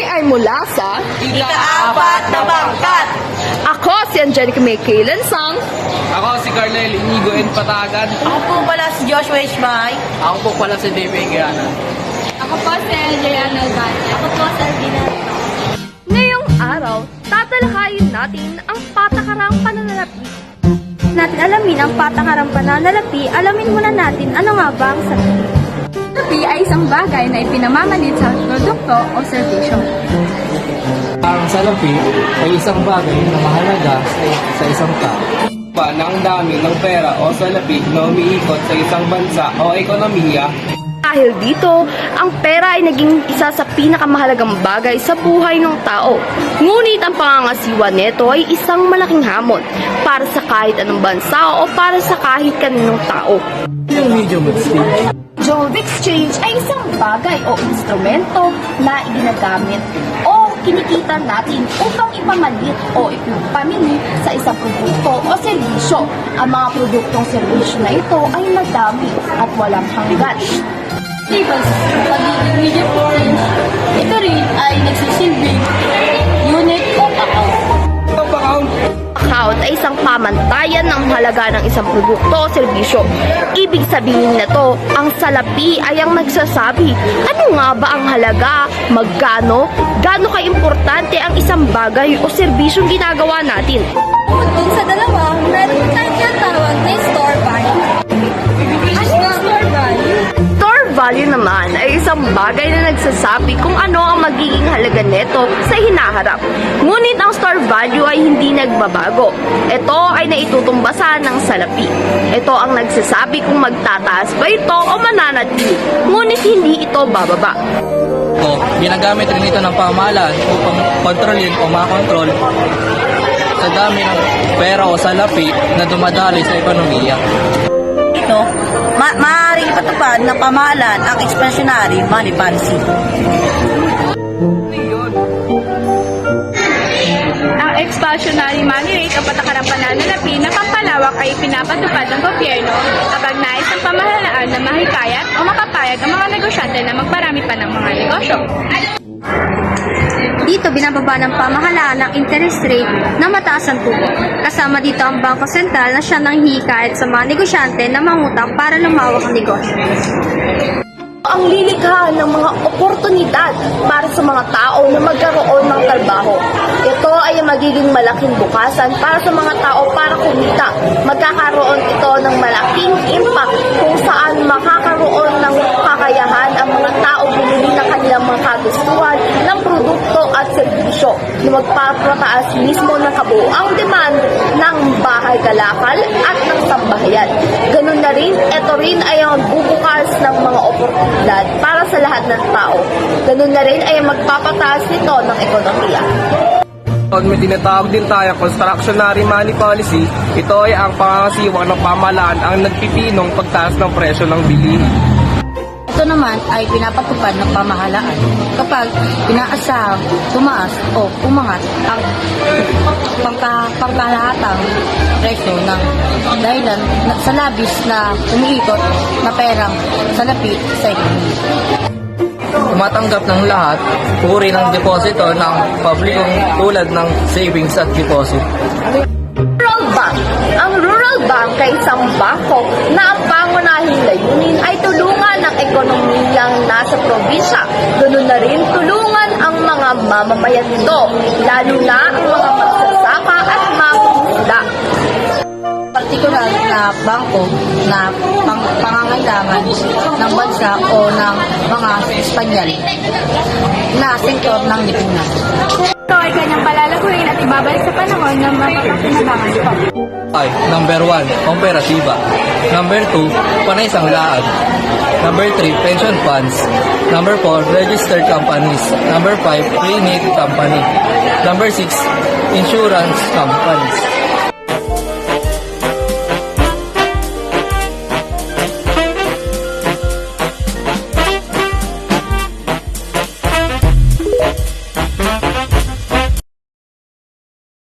ay mula sa Ika-apat na bangkat. Ako si Angelica May Kaylan Sang. Ako si Carnel Inigo N. Patagan. Ako po pala si Joshua Ishmay. Ako po pala si David Gana. Ako po si Adriana Albani. Ako po si Alvina. Ngayong araw, tatalakayin natin ang patakarang pananalapi. Natin alamin ang patakarang pananalapi, alamin muna natin ano nga ba ang salapi. Salapi ay isang bagay na ipinamamalit sa produkto o serbisyo. Ang salapi ay isang bagay na mahalaga sa isang tao. Ng dami ng pera o salapi na umiikot sa isang bansa o ekonomiya. Dahil dito, ang pera ay naging isa sa pinakamahalagang bagay sa buhay ng tao. Ngunit ang pangangasiwa nito ay isang malaking hamon para sa kahit anong bansa o para sa kahit kaninong tao. Yung medium exchange. Job exchange ay isang bagay o instrumento na ginagamit o kinikita natin upang ipamalit o ipamili sa isang produkto o serbisyo. Ang mga produktong serbisyo na ito ay madami at walang hanggan. Labels, pagiging medium exchange, ito rin ay nagsisilbing unit of account. Account ay isang pamantayan ng halaga ng isang produkto o serbisyo. Ibig sabihin na to, ang salapi ay ang nagsasabi, ano nga ba ang halaga, magkano, gaano ka-importante ang isang bagay o serbisyong ginagawa natin. Bukod dun sa dalawa, meron tayong tinatawag na store value. Ano yung store value? Store value naman ay isang bagay na nagsasabi kung ano ang magiging halaga neto sa hinaharap. Ngunit ang store value ay hindi nagbabago. Ito ay naitutumbasan ng salapi. Ito ang nagsasabi kung magtataas ba ito o mananatili. Ngunit hindi ito bababa. Ginagamit rin ito ng pamahalaan upang kontrolin o makontrol sa dami ng pera o salapi na dumadali sa ekonomiya. Ito, maaaring ipatupad ng pamahalaan ang expansionary money policy. Ang expansionary money rate o patakarang pananalapi na pampalawak ay pinapatupad ng gobyerno kapag nais ng pamahalaan na mahikayat o makapayag ang mga negosyante na magparami pa ng mga negosyo. Dito, binababa ng pamahalaan ang interest rate na mataas ang tubo. Kasama dito ang Bangko Sentral na siya nang hihikayat sa mga negosyante na mangutang para lumawak ang negosyo. Ang lilikha ng mga oportunidad para sa mga tao na magkaroon ng trabaho. Ito ay magiging malaking bukasan para sa mga tao para kumita. Magkakaroon ito ng malaking impact kung saan makakaroon ng kakayahan ang mga tao bumili ng kanilang mga kagustuhan ng produkto at serbisyo na magpapataas mismo ng kabuuang demand ng bahay kalakal at ng sambahayan. Ganun na rin, ito rin ay ang bubukas ng mga oportunidad para sa lahat ng tao. Ganun na rin ay magpapataas nito ng ekonomiya. Pag may tinatawag din tayo constructionary money policy, ito ay ang pangangasiwa ng pamahalaan ang nagpipinong pagtaas ng presyo ng bilihin. Ito naman ay pinapatupad ng pamahalaan kapag inaasahang tumaas o umangat ang pangkalahatang presyo ng dahilan sa labis na umiikot na perang salapi sa ekonomiya. Tumatanggap ng lahat, uri ng deposito ng publikong tulad ng savings at deposit. Rural Bank. Ang Rural Bank ay isang bangko na ang pangunahing layunin ay tulungan ang ekonomiyang nasa probinsya. Ganun na rin tulungan ang mga mamamayan nito, lalo na ang mga magsasaka at mamumula. Partikular na bangko na pangangailangan ng bansa o ng mga Espanyol na sektor ng lipunan. Ito ay kanyang palalaguin at ibabalik sa panahon ng mapapakinabangan ito. Ay, number 1, komperatiba. Number 2, panaysang laad. Number 3, pension funds. Number 4, registered companies. Number 5, free need company. Number 6, insurance companies.